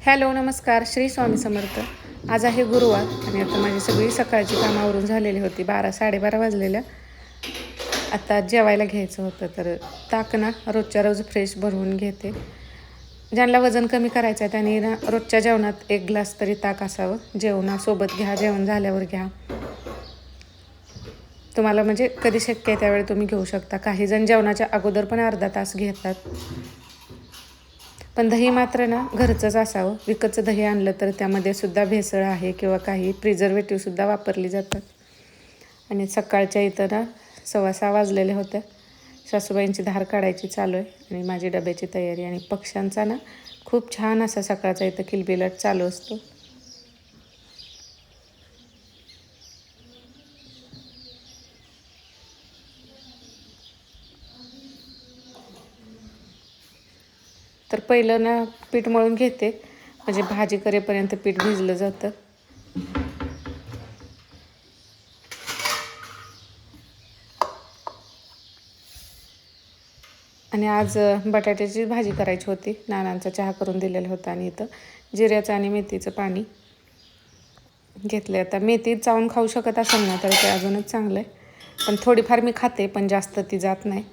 Hello नमस्कार, श्री स्वामी समर्थ. आज आहे गुरुवार आणि आता माझी सगळी सकाळची कामावरून झालेली होती. 12-12:30 वाजलेल्या. आता जेवायला घ्यायचं होतं तर ताक ना रोजच्या रोज फ्रेश भरवून घेते. ज्यांना वजन कमी करायचं आहे त्यांनी ना रोजच्या जेवणात 1 ग्लास तरी ताक असावं. जेवणासोबत घ्या, जेवण झाल्यावर घ्या. तुम्हाला म्हणजे कधी शक्य आहे त्यावेळी तुम्ही घेऊ शकता. काही जण जेवणाच्या अगोदर पण अर्धा तास घेतात. पण दही मात्र ना घरचंच असावं. विकतचं दही आणलं तर त्यामध्ये सुद्धा भेसळ आहे किंवा काही प्रिझर्वेटिव्हसुद्धा वापरली जातात. आणि सकाळच्या इथं ना 6:15 वाजलेल्या होत्या. सासूबाईंची धार काढायची चालू आहे आणि माझी डब्याची तयारी. आणि पक्ष्यांचा ना खूप छान असा सकाळचा इथं किलबिलाट चालू असतो. तर पहिलं ना पीठ मळून घेते, म्हणजे भाजी करेपर्यंत पीठ भिजलं जातं. आणि आज बटाट्याची भाजी करायची होती. नानांचा चहा करून दिलेला होता आणि इथं जिऱ्याचं आणि मेथीचं पाणी घेतलं. आता मेथी चावून खाऊ शकत असेल ना तर ते अजूनच चांगलं आहे. पण थोडीफार मी खाते, पण जास्त ती जात नाही.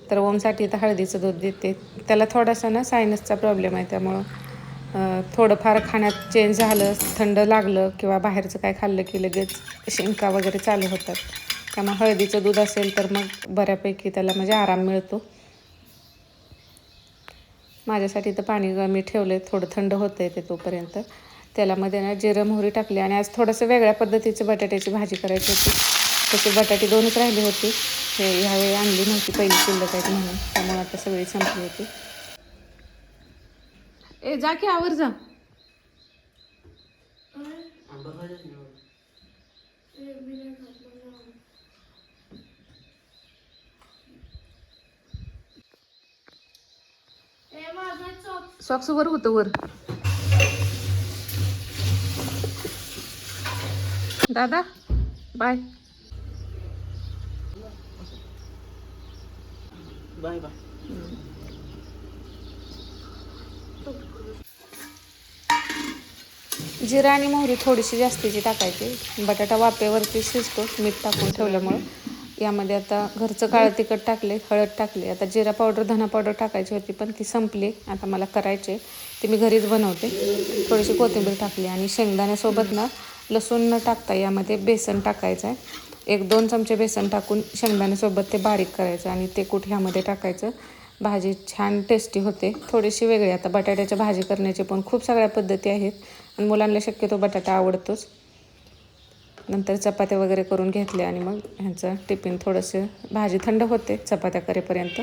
तर ओमसाठी इथं हळदीचं दूध देते. त्याला थोडासा ना सायनसचा प्रॉब्लेम आहे, त्यामुळं थोडंफार खाण्यात चेंज झालं, थंड लागलं किंवा बाहेरचं काय खाल्लं की लगेच शिंका वगैरे चालू होतात. त्यामुळे हळदीचं दूध असेल तर मग बऱ्यापैकी त्याला म्हणजे आराम मिळतो. माझ्यासाठी तर पाणी मी ठेवलं, थोडं थंड होतं आहे ते तोपर्यंत. त्यालामध्ये ना जिरं मोहरी टाकली आणि आज थोडंसं वेगळ्या पद्धतीची बटाट्याची भाजी करायची होती. तशी बटाटे 2च राहिली होती. हे ह्यावेळी आणली नव्हती, पहिली शिल्लक आहेत म्हणून, त्यामुळे आता सगळी संपली होती. जा की आवर जा. सॉक्स वर होतं वर. दादा बाय बाय बाय. जिरा आणि मोहरी थोडीशी जास्तीची टाकायची. बटाटा वाफेवरती शिजतो मीठ टाकून ठेवल्यामुळं. यामध्ये आता घरचं काळं तिखट टाकले, हळद टाकले. आता जिरा पावडर, धना पावडर टाकायची होती पण ती संपली. आता मला करायचे ते मी घरीच बनवते. थोडीशी कोथिंबीर टाकली आणि शेंगदाण्यासोबत ना लसूण न टाकता यामध्ये बेसन टाकायचं आहे. 1-2 चमचे बेसन टाकून शेंगदाण्यासोबत ते बारीक करायचं आणि ते कूट ह्यामध्ये टाकायचं. भाजी छान टेस्टी होते, थोडीशी वेगळी. आता बटाट्याच्या भाजी करण्याची पण खूप सगळ्या पद्धती आहेत आणि मुलांना शक्यतो बटाटा आवडतोच. नंतर चपात्या वगैरे करून घेतले आणि मग ह्यांचं टिफिन थोडंसं भाजी थंड होते चपात्या करेपर्यंत.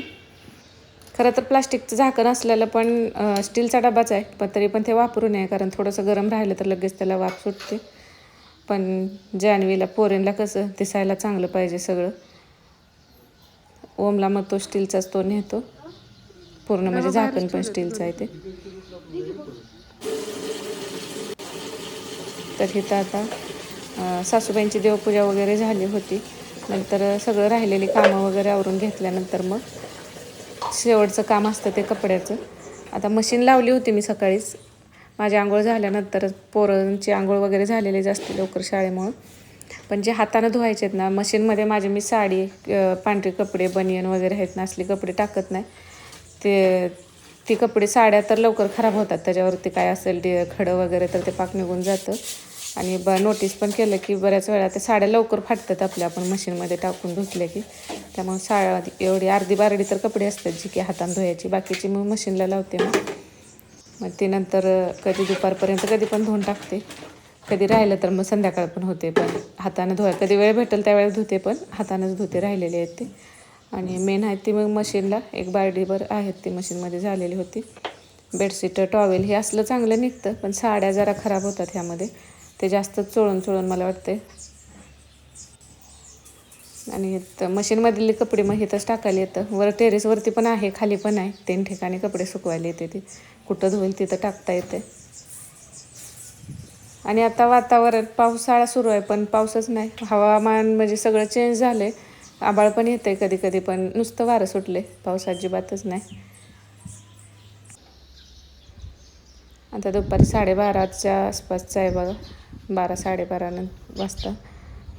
खरं तर प्लास्टिकचं झाकण असलेलं पण स्टीलचा डबाच आहे, पण तरी पण ते वापरू नये, कारण थोडंसं गरम राहिलं तर लगेच त्याला वाफ सुटते. पण जान्हवीला पोरींला कसं दिसायला चांगलं पाहिजे सगळं. ओमला मग तो स्टीलचाच तो नेतो पूर्ण, म्हणजे झाकण पण स्टीलचं आहे ते. तर इथं आता सासूबाईंची देवपूजा वगैरे झाली होती. नंतर सगळं राहिलेली कामं वगैरे आवरून घेतल्यानंतर मग शेवटचं काम असतं ते कपड्याचं. आता मशीन लावली होती मी सकाळीच. माझी आंघोळ झाल्यानंतर पोरांची आंघोळ वगैरे झालेली जास्ती लवकर शाळेमुळं. पण जे हातानं धुवायचे आहेत ना मशीनमध्ये माझी, मी साडी, पांढरे कपडे, बनियन वगैरे आहेत ना असले कपडे टाकत नाही. ती कपडे, साड्या तर लवकर खराब होतात, त्याच्यावरती काय असेल खडं वगैरे तर ते पाक निघून जातं. आणि नोटीस पण केलं की बऱ्याच वेळा ते साड्या लवकर फाटतात आपल्या, आपण मशीनमध्ये टाकून धुतल्या की. त्यामुळे एवढी अर्धी बारडी तर कपडे असतात जी की हातानं धुवायची, बाकीची मग मशीनला लावते. मग ती नंतर कधी दुपारपर्यंत कधी पण धुवून टाकते. कधी राहिलं तर मग संध्याकाळ पण होते, पण हातानं धुवाय कधी वेळ भेटेल त्यावेळेस धुते, पण हातानंच धुते राहिलेले आहेत ते. आणि मेन आहे ती मग मशीनला 1 बारडीभर आहेत ती मशीनमध्ये झालेली होती. बेडशीट, टॉवेल हे असलं चांगलं निघतं, पण साड्या जरा खराब होतात ह्यामध्ये. ते जास्त चोळून मला वाटते. आणि मशीनमधले कपडे मग इथंच टाकायला येतं. वर टेरेसवरती पण आहे, खाली पण आहे. 3 ठिकाणी कपडे सुकवायला येते. ती कुठं धुवेल तिथं टाकता येते. आणि आता वातावरण पावसाळा सुरू आहे पण पाऊसच नाही. हवामान म्हणजे सगळं चेंज झालं आहे. आभाळ पण येतं आहे कधी कधी, पण नुसतं वारं सुटले, पाऊस अजिबातच नाही. आता दुपारी 12:30च्या आसपासचं आहे बघा, 12-12:30 वाजता.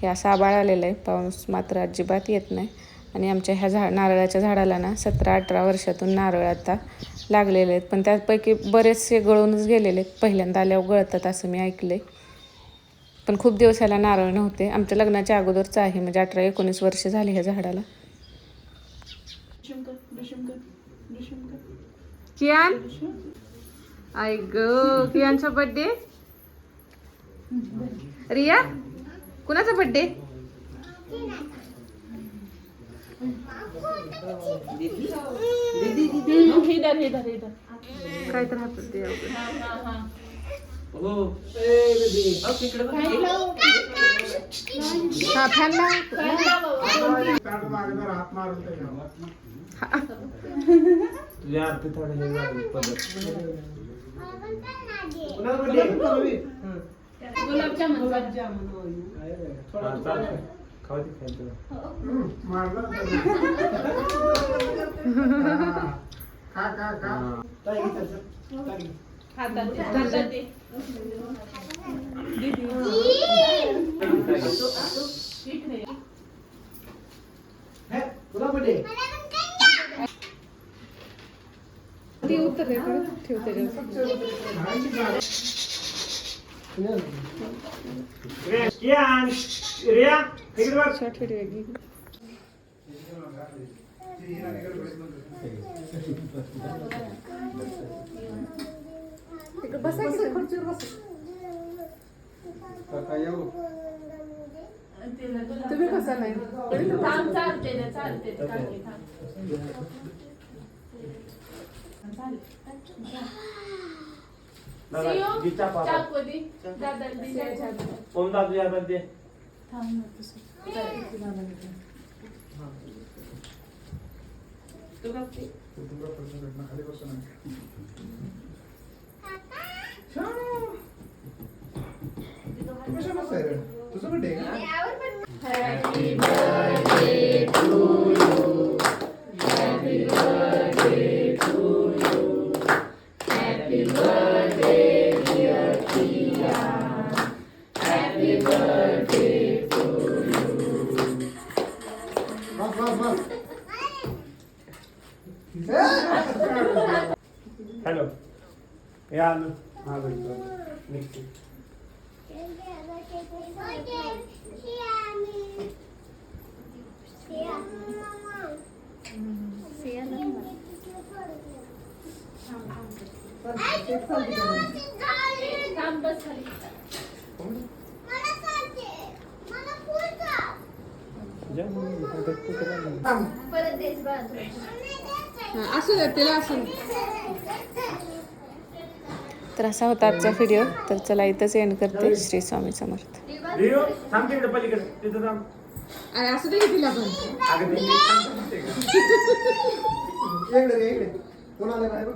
हे असं आभाळ आलेलं आहे, पाऊस मात्र अजिबात येत नाही. आणि आमच्या ह्या नारळाच्या झाडाला ना 17-18 वर्षातून नारळ आता लागलेले आहेत, पण त्यापैकी बरेचसे गळूनच गेलेले आहेत. पहिल्यांदा आल्यावर गळतात असं मी ऐकलं आहे. पण खूप दिवस ह्याला नारळ नव्हते. आमच्या लग्नाच्या अगोदरचं आहे, म्हणजे 18-19 वर्ष झाली ह्या झाडाला. कियान आई ग, कियानचा बर्थडे. रिया, कुणाचा बर्थडे? काय तर हातात ते फॅन तुझ्या आरती थोडं हे झालं पद्धत. खाऊ दे खायचं. ती उत्तर ठेवते. शॉर्ट व्हिडिओ घे. तुम्ही कसा नाही तुझं birthday Happy birthday to you. Happy birthday to you. Happy birthday dear Tia. Happy birthday to you. Hello या हा भेटतो नेक्स्ट. तर असा होता आजचा व्हिडिओ. तर चला इथंच एंड करते. श्री स्वामी समर्थ. थांब तिकडे पलीकडे तिथं थांब. असं दे तिला पण. अगं ते मी सांगतो ते का? इकडे कोणाला काय बघ